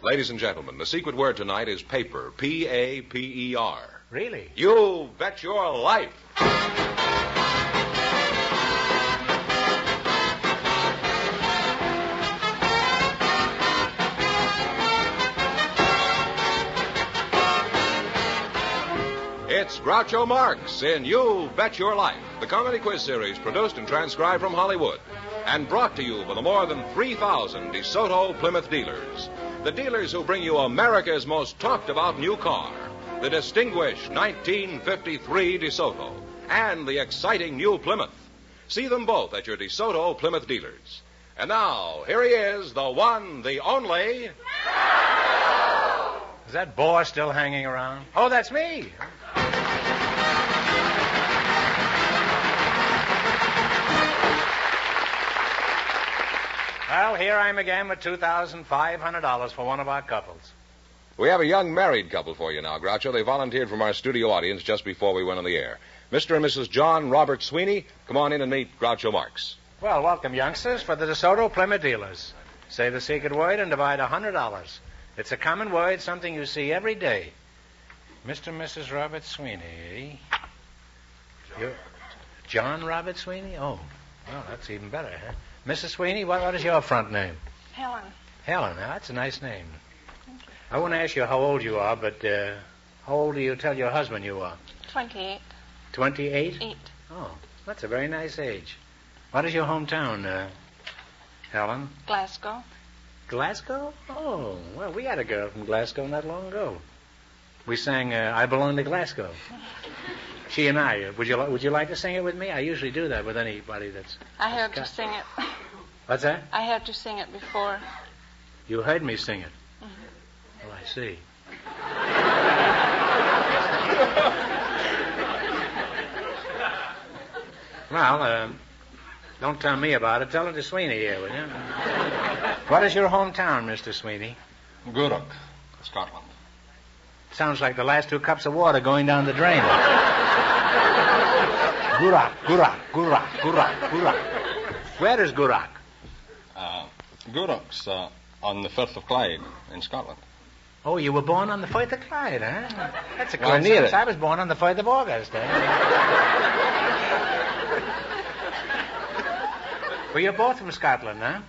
Ladies and gentlemen, the secret word tonight is paper. P-A-P-E-R. Really? You bet your life. It's Groucho Marx in You Bet Your Life, the comedy quiz series produced and transcribed from Hollywood and brought to you by the more than 3,000 DeSoto Plymouth dealers. The dealers who bring you America's most talked-about new car, the distinguished 1953 DeSoto, and the exciting new Plymouth. See them both at your DeSoto Plymouth dealers. And now, here he is, the one, the only... Is that boar still hanging around? Oh, that's me. Well, here I am again with $2,500 for one of our couples. We have a young married couple for you now, Groucho. They volunteered from our studio audience just before we went on the air. Mr. and Mrs. John Robert Sweeney, come on in and meet Groucho Marx. Well, welcome, youngsters, for the DeSoto Plymouth dealers. Say the secret word and divide $100. It's a common word, something you see every day. Mr. and Mrs. Robert Sweeney. John Robert Sweeney? Oh, well, that's even better, huh? Mrs. Sweeney, what is your front name? Helen. Helen, now that's a nice name. I won't ask you how old you are, but how old do you tell your husband you are? 28. 28? 8. Oh, that's a very nice age. What is your hometown, Helen? Glasgow. Glasgow? Oh, well, we had a girl from Glasgow not long ago. We sang I Belong to Glasgow. She and I. Would you like to sing it with me? I usually do that with anybody that's... I heard you sing it. What's that? I heard you sing it before. You heard me sing it? Mm-hmm. Oh, I see. Well, don't tell me about it. Tell it to Sweeney here, will you? What is your hometown, Mr. Sweeney? Gourock, Scotland. Sounds like the last 2 cups of water going down the drain. Gourock, Gourock, Gourock, Gourock, Gourock. Where is Gourock? Gourock's on the Firth of Clyde in Scotland. Oh, you were born on the Firth of Clyde, huh? That's a Well, near coincidence. it. I was born on the Firth of August, Well, you're both from Scotland, huh?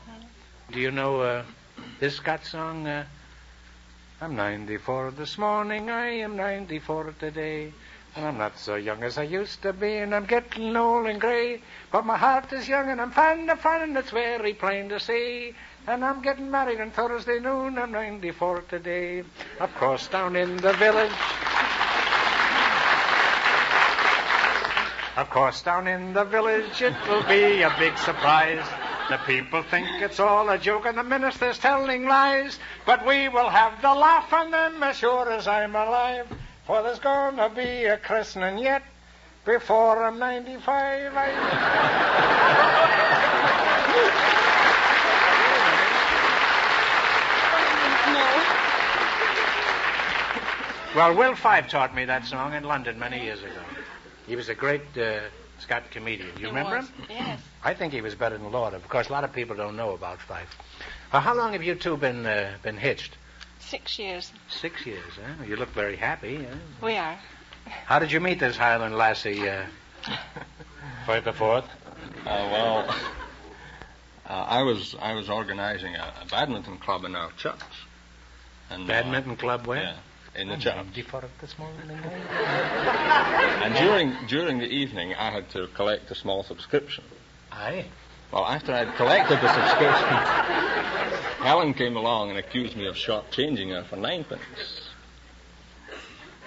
Do you know this Scots song? I'm 94 this morning, I am 94 today. And I'm not so young as I used to be, and I'm getting old and grey. But my heart is young, and I'm fond of fun, and it's very plain to see. And I'm getting married on Thursday noon, I'm 94 today. Of course, down in the village... Of course, down in the village, it'll be a big surprise. The people think it's all a joke, and the minister's telling lies. But we will have the laugh on them as sure as I'm alive. For there's gonna be a christening yet before I'm 95. Well, Will Fife taught me that song in London many years ago. He was a great Scott comedian. You remember him? Yes. I think he was better than Lord. Of course, a lot of people don't know about Fife. How long have you two been hitched? 6 years. 6 years, huh? You look very happy. Huh? We are. How did you meet this Highland lassie, Firth the Fourth? I was organizing a badminton club in our church. And, Badminton club where? Yeah, in the church. 94 this morning. And during the evening, I had to collect a small subscription. Aye. Well, after I'd collected the subscription, Helen came along and accused me of shortchanging her for 9p.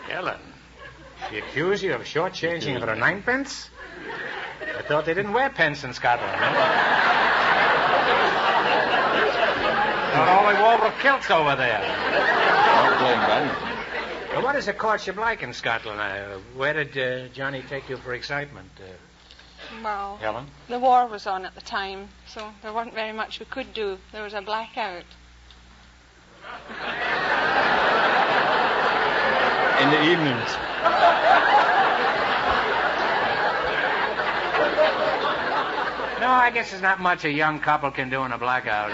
Helen, she accused you of shortchanging her for 9p? I thought they didn't wear pence in Scotland, huh? Not all they wore were kilts over there. Not playing badminton. Well, what is a courtship like in Scotland? Where did Johnny take you for excitement, Well, Helen? the war was on at the time, so there wasn't very much we could do. There was a blackout. In the evenings. No, I guess there's not much a young couple can do in a blackout.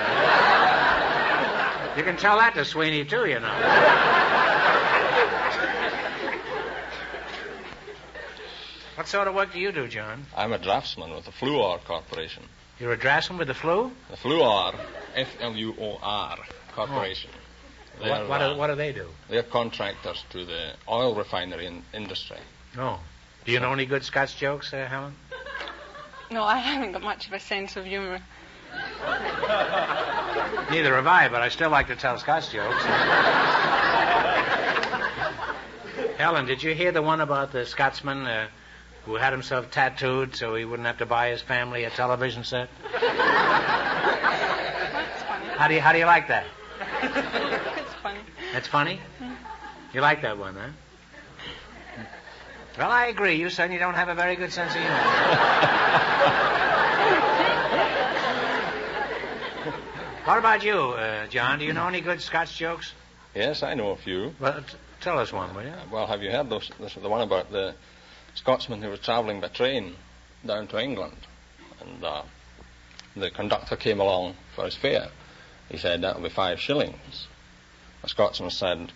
You can tell that to Sweeney, too, you know. What sort of work do you do, John? I'm a draftsman with the Fluor Corporation. You're a draftsman with the flu? The Fluor, Fluor Corporation. Oh. What do they do? They're contractors to the oil refinery industry. Oh. Do you know any good Scots jokes, Helen? No, I haven't got much of a sense of humor. Neither have I, but I still like to tell Scots jokes. Helen, did you hear the one about the Scotsman who had himself tattooed so he wouldn't have to buy his family a television set? That's funny. How do you like that? It's funny. That's funny? You like that one, huh? Well, I agree. You certainly don't have a very good sense of humor. What about you, John? Do you know any good Scots jokes? Yes, I know a few. Well, tell us one, will you? Well, have you heard the one about the Scotsman who was travelling by train down to England? And the conductor came along for his fare. He said, that'll be 5 shillings. The Scotsman said,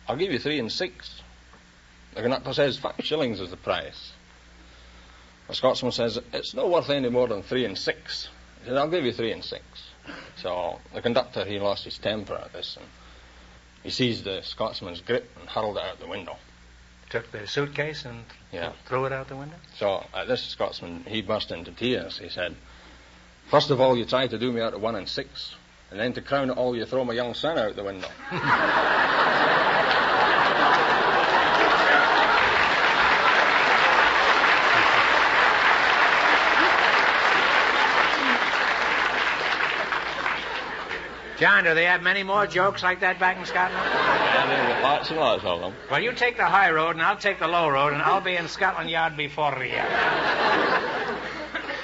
I'll give you 3 and 6. The conductor says, 5 shillings is the price. The Scotsman says, it's not worth any more than 3 and 6. He said, I'll give you 3 and 6. So the conductor, he lost his temper at this, and he seized the Scotsman's grip and hurled it out the window. Took the suitcase and threw it out the window? So at this Scotsman, he burst into tears. He said, first of all, you tried to do me out of 1 and 6, and then to crown it all, you throw my young son out the window. John, do they have many more jokes like that back in Scotland? Yeah, they've got lots and lots of them. Well, you take the high road, and I'll take the low road, and I'll be in Scotland Yard before you.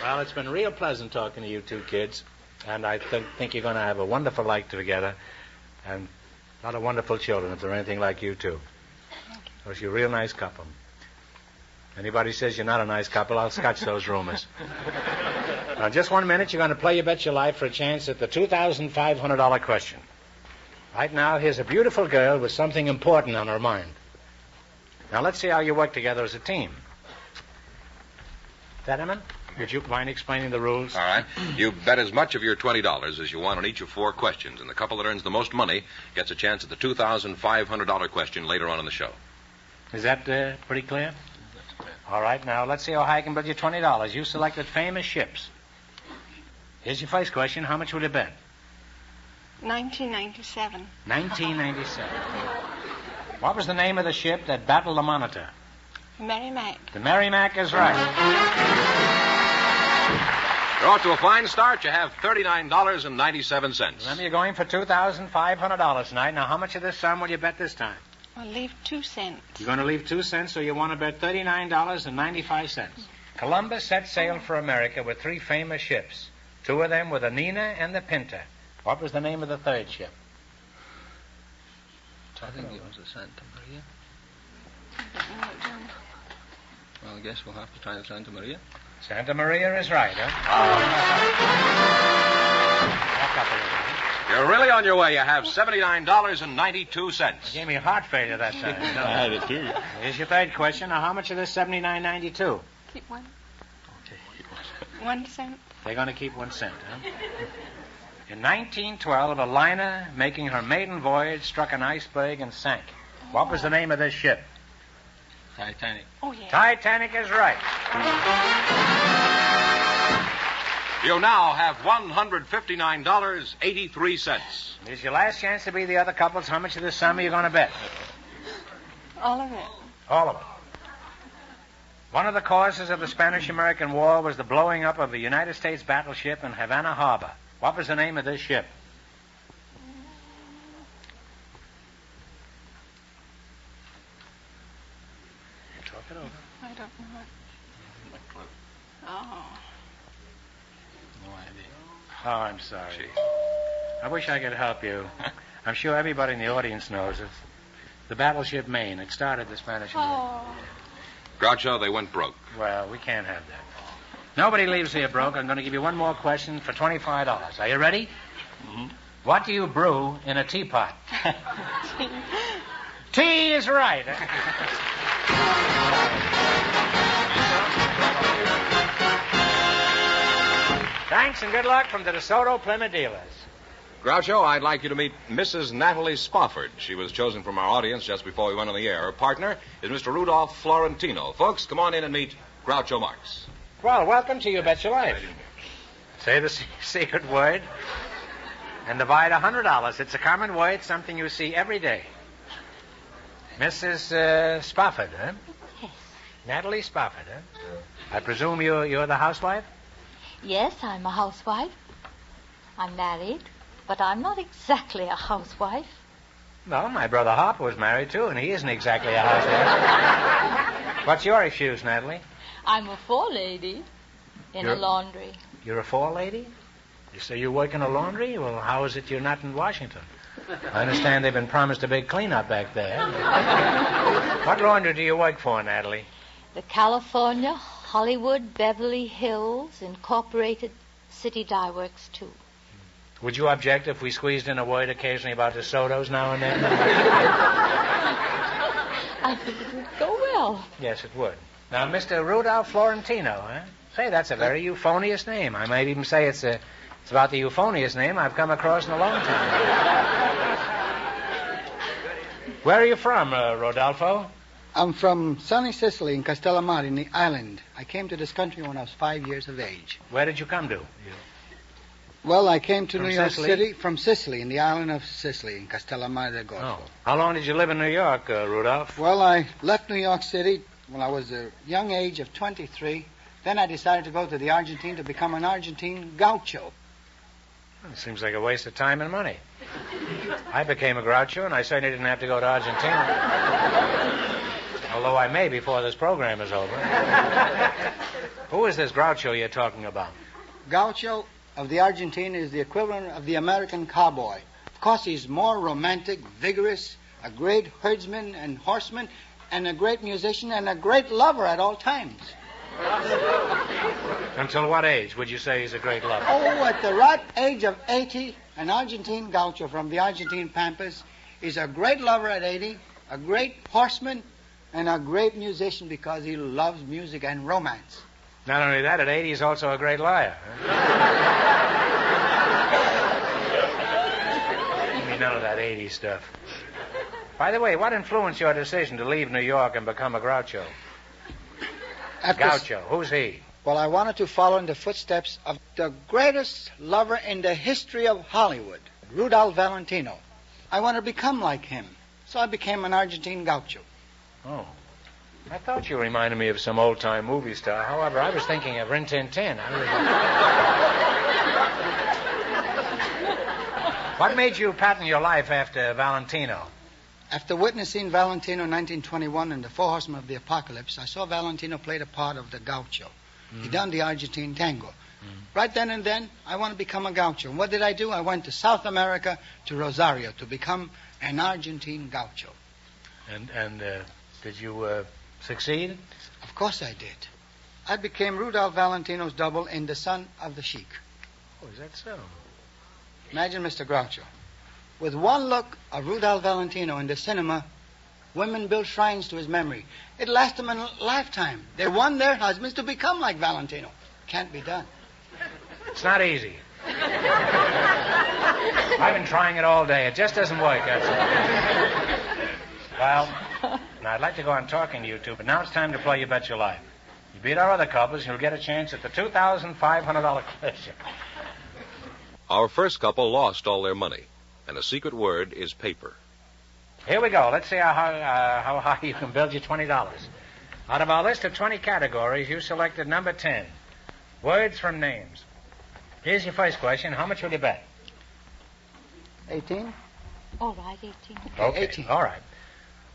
Well, it's been real pleasant talking to you two kids, and I think you're going to have a wonderful life together, and a lot of wonderful children, if they're anything like you two. Because you're a real nice couple. Anybody says you're not a nice couple, I'll scotch those rumors. Now, in just 1 minute, you're going to play You Bet Your Life for a chance at the $2,500 question. Right now, here's a beautiful girl with something important on her mind. Now, let's see how you work together as a team. Fetterman, would you mind explaining the rules? All right. You bet as much of your $20 as you want on each of 4 questions, and the couple that earns the most money gets a chance at the $2,500 question later on in the show. Is that pretty clear? All right, now, let's see how high I can bet you $20. You selected famous ships. Here's your first question. How much will you bet? 1997. 1997. What was the name of the ship that battled the Monitor? Merrimack. The Merrimack is right. You're off to a fine start. You have $39.97. Remember, you're going for $2,500 tonight. Now, how much of this sum will you bet this time? I'll leave 2 cents. You're going to leave 2 cents, so you want to bet $39.95. Columbus set sail for America with 3 famous ships. 2 of them were the Nina and the Pinta. What was the name of the third ship? I think it was the Santa Maria. Well, I guess we'll have to try the Santa Maria. Santa Maria is right, huh? You're really on your way. You have $79.92. You gave me heart failure that time. I had it, too. Here's your third question. Now, how much of this $79.92? Keep 1. 1 cent. They're going to keep 1 cent, huh? In 1912, a liner making her maiden voyage struck an iceberg and sank. What was the name of this ship? Titanic. Oh, yeah. Titanic is right. You now have $159.83. Here's your last chance to be the other couples. How much of this sum are you going to bet? All of it. All of it. One of the causes of the Spanish-American War was the blowing up of the United States battleship in Havana Harbor. What was the name of this ship? Talk it over. I don't know. Oh. No idea. Oh, I'm sorry. I wish I could help you. I'm sure everybody in the audience knows it. The battleship Maine. It started the Spanish-American. Oh. Groucho, they went broke. Well, we can't have that. Nobody leaves here broke. I'm going to give you one more question for $25. Are you ready? Mm-hmm. What do you brew in a teapot? Tea is right. Thanks and good luck from the DeSoto Plymouth dealers. Groucho, I'd like you to meet Mrs. Natalie Spofford. She was chosen from our audience just before we went on the air. Her partner is Mr. Rudolph Florentino. Folks, come on in and meet Groucho Marx. Well, welcome to You Bet Your Life. Say the secret word and divide $100. It's a common word, something you see every day. Mrs. Spofford, huh? Yes. Natalie Spofford, huh? I presume you're the housewife? Yes, I'm a housewife. I'm married, but I'm not exactly a housewife. No, my brother Harper was married, too, and he isn't exactly a housewife. What's your excuse, Natalie? I'm a forelady in a laundry. You're a forelady? You say you work in a laundry? Well, how is it you're not in Washington? I understand they've been promised a big cleanup back there. What laundry do you work for, Natalie? The California Hollywood Beverly Hills Incorporated City Dye Works, too. Would you object if we squeezed in a word occasionally about the DeSotos now and then? I think it would go well. Yes, it would. Now, Mr. Rudolph Florentino, huh? Say, that's a very euphonious name. I might even say it's about the euphonious name I've come across in a long time. Where are you from, Rodolfo? I'm from sunny Sicily in Castellamare, in the island. I came to this country when I was 5 years of age. Where did you come to? Well, I came to From New York Sicily? City from Sicily, in the island of Sicily, in Castellamare del Golfo. Oh. How long did you live in New York, Rudolph? Well, I left New York City when I was a young age of 23. Then I decided to go to the Argentine to become an Argentine gaucho. It seems like a waste of time and money. I became a groucho, and I certainly didn't have to go to Argentina. Although I may before this program is over. Who is this groucho you're talking about? Gaucho of the Argentine is the equivalent of the American cowboy. Of course, he's more romantic, vigorous, a great herdsman and horseman, and a great musician and a great lover at all times. Until what age would you say he's a great lover? Oh, at the right age of 80, an Argentine gaucho from the Argentine Pampas is a great lover at 80, a great horseman, and a great musician because he loves music and romance. Not only that, at 80 he's also a great liar. Give me none of that 80 stuff. By the way, what influenced your decision to leave New York and become a groucho? Gaucho, who's he? Well, I wanted to follow in the footsteps of the greatest lover in the history of Hollywood, Rudolph Valentino. I wanted to become like him, so I became an Argentine gaucho. Oh. I thought you reminded me of some old-time movie star. However, I was thinking of Rin Tin Tin. What made you pattern your life after Valentino? After witnessing Valentino in 1921 in The Four Horsemen of the Apocalypse, I saw Valentino play the part of the gaucho. He done the Argentine tango. Right then and then, I want to become a gaucho. And what did I do? I went to South America, to Rosario, to become an Argentine gaucho. And did you succeed? Of course I did. I became Rudolph Valentino's double in The Son of the Sheik. Oh, is that so? Imagine Mr. Groucho. With one look of Rudolph Valentino in the cinema, women built shrines to his memory. It lasted them a lifetime. They won their husbands to become like Valentino. Can't be done. It's not easy. I've been trying it all day. It just doesn't work, that's all. Well, now I'd like to go on talking to you two, but now it's time to play You Bet Your Life. You beat our other couples, you'll get a chance at the $2,500 question. Our first couple lost all their money, and the secret word is paper. Here we go. Let's see how high you can build your $20. Out of our list of 20 categories, you selected number 10, words from names. Here's your first question. How much will you bet? 18? All right, 18. Okay, 18. All right.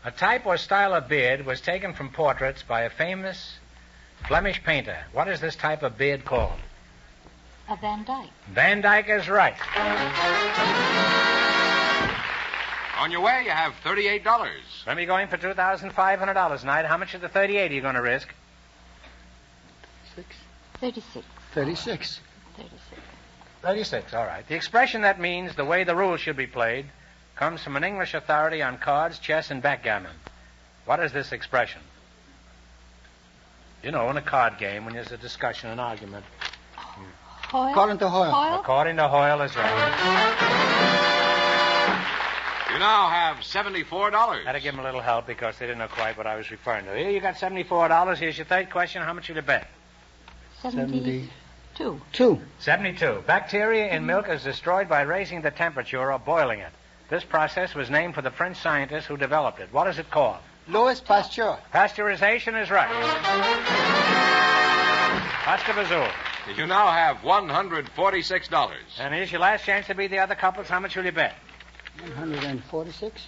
A type or style of beard was taken from portraits by a famous Flemish painter. What is this type of beard called? A Van Dyke. Van Dyke is right. On your way, you have $38. Let me going for $2,500 tonight. How much of the 38 are you going to risk? 6? 36. 36. 36. 36, all right. The expression that means the way the rules should be played comes from an English authority on cards, chess, and backgammon. What is this expression? You know, in a card game, when there's a discussion, an argument. Hoyle? According to Hoyle. Hoyle? According to Hoyle is right. You now have $74. Had to give him a little help because they didn't know quite what I was referring to. Here, you got $74. Here's your third question. How much will you bet? 72. 72. Bacteria in milk is destroyed by raising the temperature or boiling it. This process was named for the French scientist who developed it. What is it called? Louis Pasteur. Pasteurization is right. Pasteurization. You now have $146. And here's your last chance to beat the other couples. How much will you bet? 146?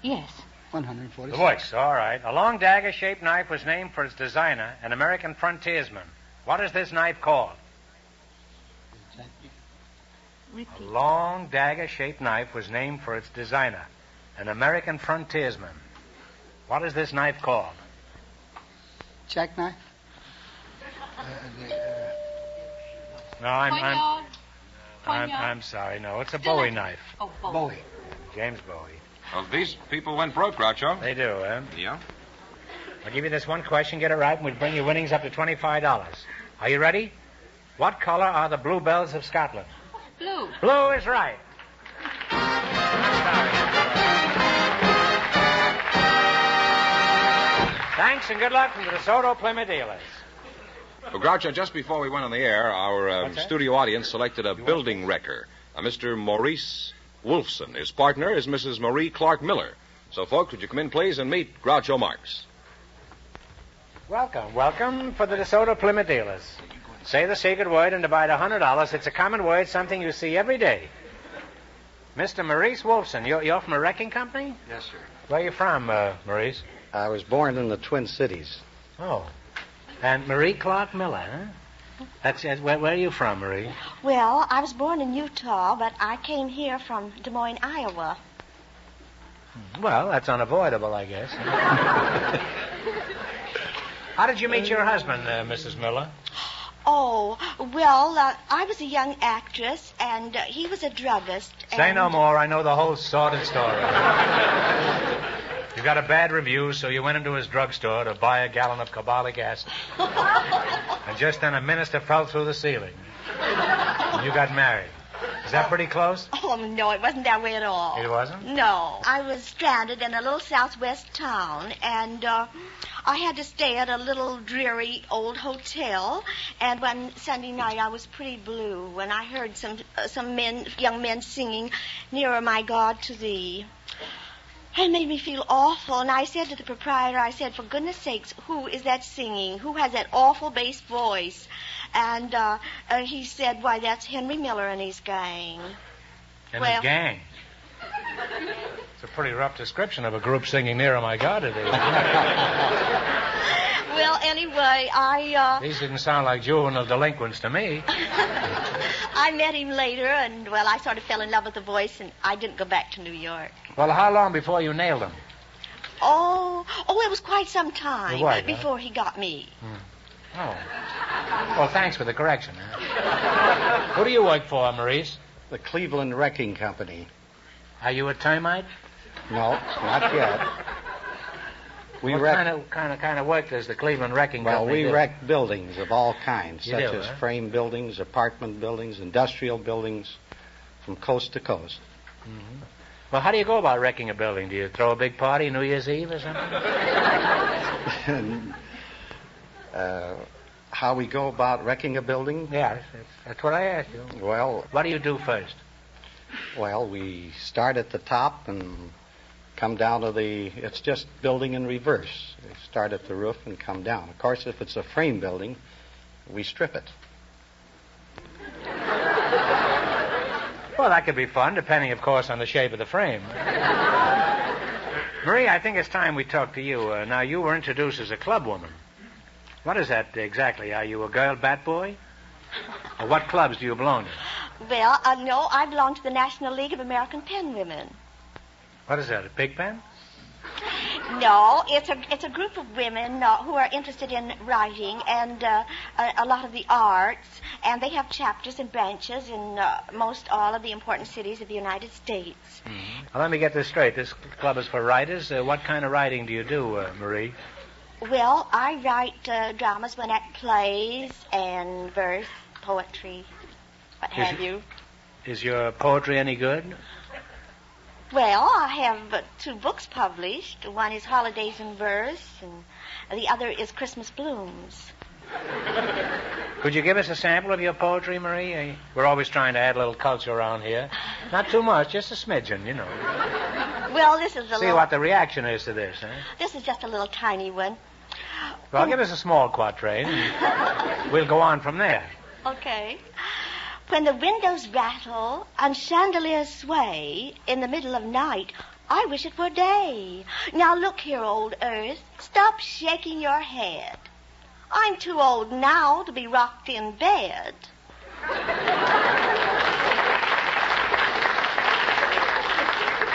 Yes. 146. The voice. All right. A long dagger-shaped knife was named for its designer, an American frontiersman. What is this knife called? Repeat. A long dagger-shaped knife was named for its designer, an American frontiersman. What is this knife called? Jackknife? No, I'm sorry. No, it's a Bowie knife. Oh, Bowie. James Bowie. Well, these people went broke, Groucho. They do, eh? Yeah. I'll give you this one question. Get it right, and we'll bring your winnings up to $25. Are you ready? What color are the bluebells of Scotland? Blue. Blue is right. Thanks and good luck from the DeSoto Plymouth dealers. Well, Groucho, just before we went on the air, our studio audience selected a building wrecker, Mr. Maurice Wolfson. His partner is Mrs. Marie Clark Miller. So, folks, would you come in, please, and meet Groucho Marx. Welcome for the DeSoto Plymouth dealers. Say the secret word and divide $100. It's a common word, something you see every day. Mr. Maurice Wolfson, you're from a wrecking company? Yes, sir. Where are you from, Maurice? I was born in the Twin Cities. Oh. And Marie Clark Miller, huh? Where are you from, Marie? Well, I was born in Utah, but I came here from Des Moines, Iowa. Well, that's unavoidable, I guess. How did you meet your husband, Mrs. Miller? Oh, well, I was a young actress, and he was a druggist. Say no more. I know the whole sordid story. You got a bad review, so you went into his drugstore to buy a gallon of carbolic acid. And just then a minister fell through the ceiling. And you got married. Is that pretty close? Oh, no, it wasn't that way at all. It wasn't? No. I was stranded in a little southwest town, and I had to stay at a little dreary old hotel. And one Sunday night, I was pretty blue when I heard some young men singing, "Nearer, My God, to Thee." It made me feel awful, and I said to the proprietor, I said, for goodness sakes, who is that singing? Who has that awful bass voice? And he said, why, that's Henry Miller and his gang. And his gang? It's a pretty rough description of a group singing Nearer My God today. Well, anyway, These didn't sound like juvenile delinquents to me. I met him later, and, well, I sort of fell in love with the voice, and I didn't go back to New York. Well, how long before you nailed him? Oh, it was quite some time before he got me. Oh. Well, thanks for the correction. Huh? Who do you work for, Maurice? The Cleveland Wrecking Company. Are you a termite? No, not yet. What kind of work does the Cleveland Wrecking Company do? Well, we wreck buildings of all kinds, such as huh? frame buildings, apartment buildings, industrial buildings, from coast to coast. Mm-hmm. Well, how do you go about wrecking a building? Do you throw a big party New Year's Eve or something? How we go about wrecking a building? Yeah, that's what I asked you. Well... What do you do first? Well, we start at the top and come down to it's just building in reverse. We start at the roof and come down. Of course, if it's a frame building, we strip it. Well, that could be fun, depending, of course, on the shape of the frame. Marie, I think it's time we talk to you. Now, you were introduced as a club woman. What is that exactly? Are you a girl bat boy? Or what clubs do you belong to? Well, no, I belong to the National League of American Pen Women. What is that, a pig pen? No, it's a group of women who are interested in writing and a lot of the arts, and they have chapters and branches in most all of the important cities of the United States. Mm-hmm. Now, let me get this straight. This club is for writers. What kind of writing do you do, Marie? Well, I write dramas, one-act plays, and verse, poetry, what have you. Is your poetry any good? Well, I have 2 books published. One is Holidays in Verse, and the other is Christmas Blooms. Could you give us a sample of your poetry, Marie? We're always trying to add a little culture around here. Not too much, just a smidgen, you know. Well, this is See what the reaction is to this, huh? This is just a little tiny one. Well, give us a small quatrain, and we'll go on from there. Okay. When the windows rattle and chandeliers sway in the middle of night, I wish it were day. Now look here, old Earth, stop shaking your head. I'm too old now to be rocked in bed.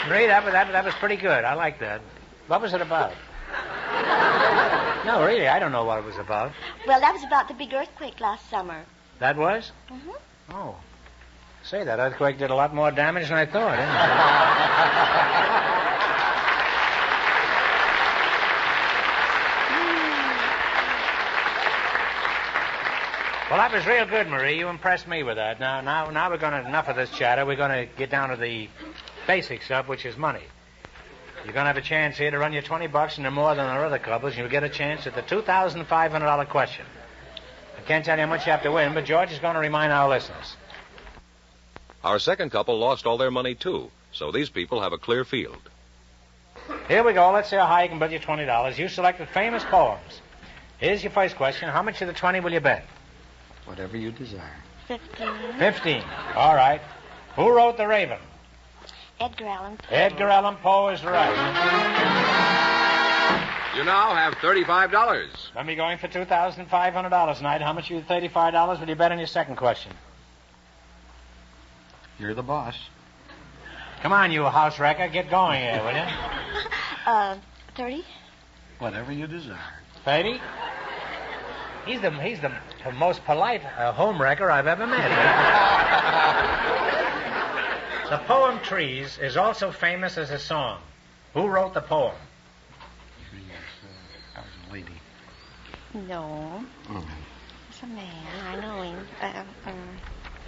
Marie, that was pretty good. I like that. What was it about? No, really, I don't know what it was about. Well, that was about the big earthquake last summer. That was? Mm-hmm. Oh. Say, that earthquake did a lot more damage than I thought, didn't it? Well, that was real good, Marie. You impressed me with that. Now we're going to, enough of this chatter. We're going to get down to the basic stuff, which is money. You're going to have a chance here to run your $20 and more than our other couples, and you'll get a chance at the $2,500 question. I can't tell you how much you have to win, but George is going to remind our listeners. Our second couple lost all their money, too, so these people have a clear field. Here we go. Let's see how high you can bet your $20. You selected famous poems. Here's your first question. How much of the 20 will you bet? Whatever you desire. 15. 15. All right. Who wrote The Raven? Edgar Allan Poe. Edgar Allan Poe is right. You now have $35. Let me going for $2,500 tonight. How much of the $35 will you bet on your second question? You're the boss. Come on, you house wrecker. Get going here, will you? 30. Whatever you desire. 30? He's the most polite home wrecker I've ever met. The poem Trees is also famous as a song. Who wrote the poem? That was a lady. No. Mm-hmm. It's a man. I know him.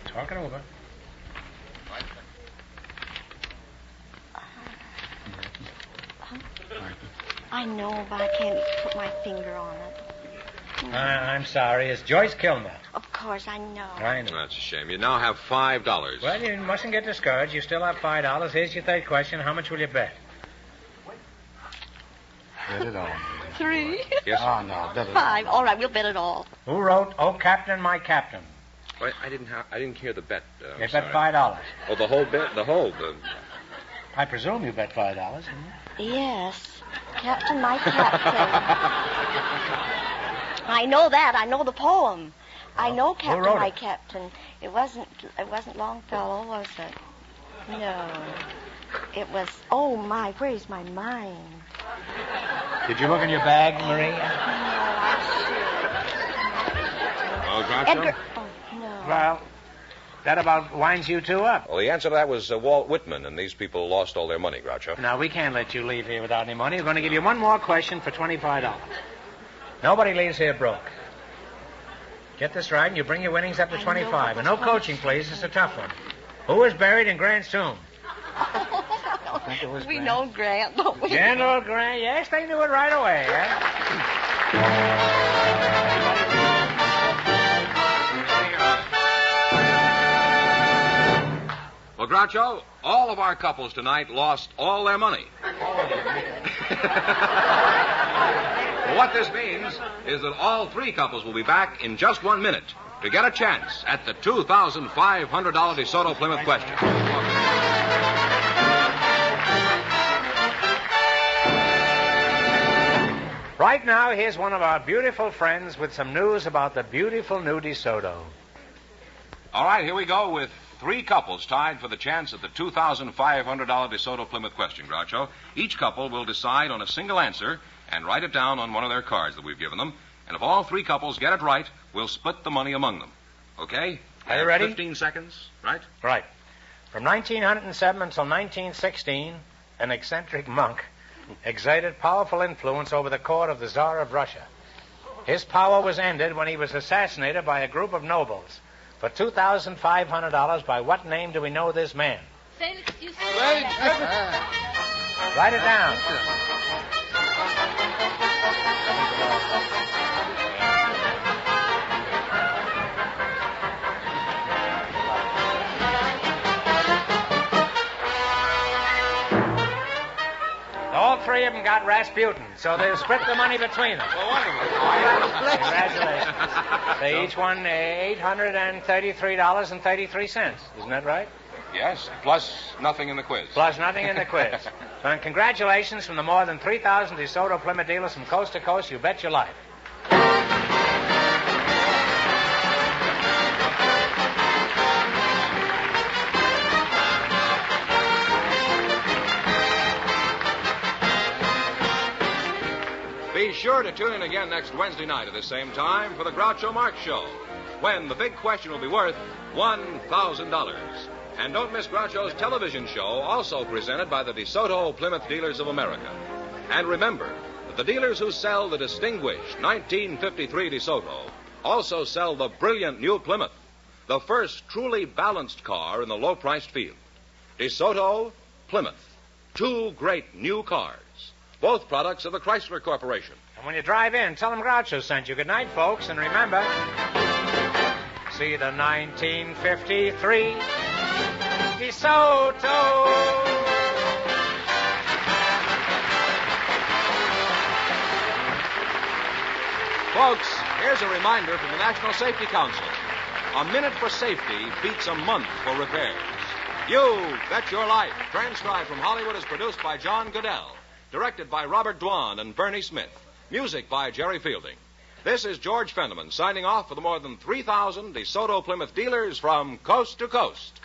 Talk it over. I know, but I can't put my finger on it. I'm sorry. It's Joyce Kilmer. Of course, I know. I know. That's a shame. You now have $5. Well, you mustn't get discouraged. You still have $5. Here's your third question. How much will you bet? Bet it all. 3. Yes. Oh, no. Bet it 5. All right, we'll bet it all. Who wrote "Oh Captain, My Captain"? Well, I didn't hear the bet. You bet $5. Oh, the whole bet? I presume you bet $5, didn't you? Yes. Captain, my captain. I know that. I know the poem. I know Captain, my captain. It wasn't Longfellow, was it? No. It was, oh, my, where's my mind? Did you look in your bag, Marie? No, I Groucho? Edgar. Oh, no. Well, that about winds you two up. Well, the answer to that was Walt Whitman, and these people lost all their money, Groucho. Now, we can't let you leave here without any money. We're going to give you one more question for $25. Nobody leaves here broke. Get this right, and you bring your winnings up to 25. And no coaching, please. It's a tough one. Who is buried in Grant's tomb? I think it was We Grant. know Grant, don't we? General Grant. Yes, they knew it right away. Well, Groucho, all of our couples tonight lost all their money. Well, what this means is that all three couples will be back in just 1 minute to get a chance at the $2,500 DeSoto Plymouth question. Right now, here's one of our beautiful friends with some news about the beautiful new DeSoto. All right, here we go with 3 couples tied for the chance at the $2,500 DeSoto Plymouth question, Groucho. Each couple will decide on a single answer and write it down on one of their cards that we've given them. And if all 3 couples get it right, we'll split the money among them. Okay? Are you ready? 15 seconds, right? Right. From 1907 until 1916, an eccentric monk exerted powerful influence over the court of the Tsar of Russia. His power was ended when he was assassinated by a group of nobles. For $2,500, by what name do we know this man? Write it down. All 3 of them got Rasputin, so they'll split the money between them. Well, wonderful. Congratulations. They each won $833.33. Isn't that right? Yes, plus nothing in the quiz. Plus nothing in the quiz. So, and congratulations from the more than 3,000 DeSoto Plymouth dealers from coast to coast. You bet your life. Be sure to tune in again next Wednesday night at the same time for the Groucho Marx Show, when the big question will be worth $1,000. And don't miss Groucho's television show, also presented by the DeSoto Plymouth Dealers of America. And remember that the dealers who sell the distinguished 1953 DeSoto also sell the brilliant new Plymouth, the first truly balanced car in the low-priced field. DeSoto, Plymouth, 2 great new cars. Both products of the Chrysler Corporation. And when you drive in, tell them Groucho sent you. Good night, folks. And remember, see the 1953 DeSoto. Folks, here's a reminder from the National Safety Council. A minute for safety beats a month for repairs. You Bet Your Life, transcribed from Hollywood, is produced by John Goodell. Directed by Robert Dwan and Bernie Smith. Music by Jerry Fielding. This is George Fenneman signing off for the more than 3,000 DeSoto Plymouth dealers from coast to coast.